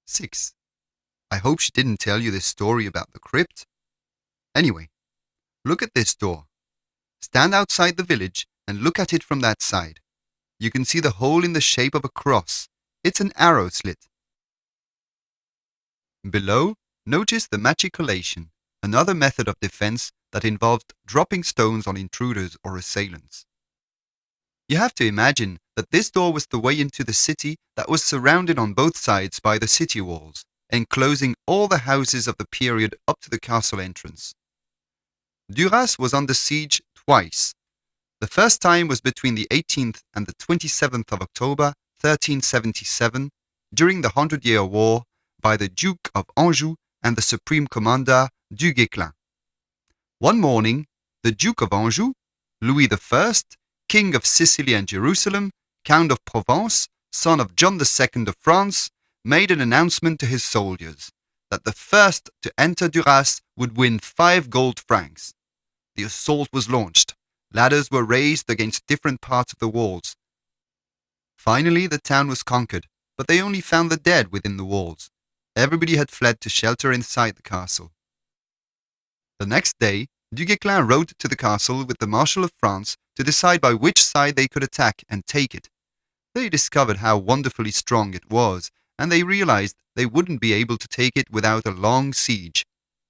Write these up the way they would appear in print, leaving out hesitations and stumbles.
6. I hope she didn't tell you this story about the crypt. Anyway, look at this door. Stand outside the village and look at it from that side. You can see the hole in the shape of a cross. It's an arrow slit. Below, notice the machicolation, another method of defense that involved dropping stones on intruders or assailants. You have to imagine that this door was the way into the city that was surrounded on both sides by the city walls, enclosing all the houses of the period up to the castle entrance. Duras was under siege twice. The first time was between the 18th and the 27th of October 1377, during the 100-Year War, by the Duke of Anjou and the Supreme Commander du Guesclin. One morning, the Duke of Anjou, Louis I, King of Sicily and Jerusalem, Count of Provence, son of John II of France, made an announcement to his soldiers that the first to enter Duras would win 5 gold francs. The assault was launched. Ladders were raised against different parts of the walls. Finally, the town was conquered, but they only found the dead within the walls. Everybody had fled to shelter inside the castle. The next day, du Guesclin rode to the castle with the Marshal of France to decide by which side they could attack and take it. They discovered how wonderfully strong it was, and they realized they wouldn't be able to take it without a long siege.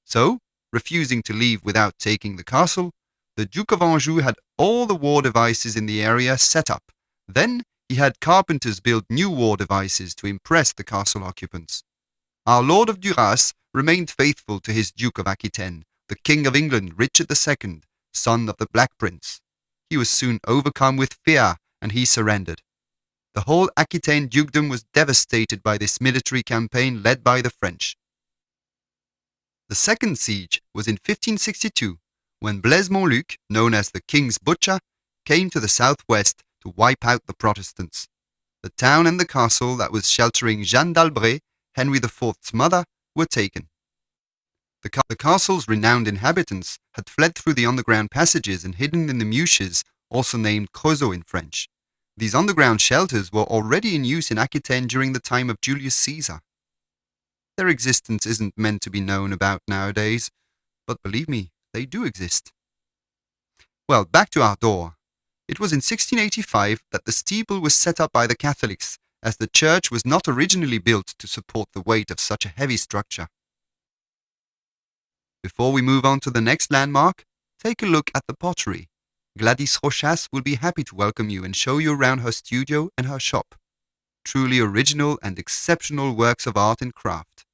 So, refusing to leave without taking the castle, the Duke of Anjou had all the war devices in the area set up. Then he had carpenters build new war devices to impress the castle occupants. Our Lord of Duras remained faithful to his Duke of Aquitaine, the King of England, Richard II, son of the Black Prince. He was soon overcome with fear, and he surrendered. The whole Aquitaine dukedom was devastated by this military campaign led by the French. The second siege was in 1562, when Blaise Montluc, known as the King's Butcher, came to the southwest to wipe out the Protestants. The town and the castle that was sheltering Jeanne d'Albret, Henry IV's mother, were taken. The castle's renowned inhabitants had fled through the underground passages and hidden in the Muches, also named creusets in French. These underground shelters were already in use in Aquitaine during the time of Julius Caesar. Their existence isn't meant to be known about nowadays, but believe me, they do exist. Well, back to our door. It was in 1685 that the steeple was set up by the Catholics, as the church was not originally built to support the weight of such a heavy structure. Before we move on to the next landmark, take a look at the pottery. Gladys Rochas will be happy to welcome you and show you around her studio and her shop. Truly original and exceptional works of art and craft.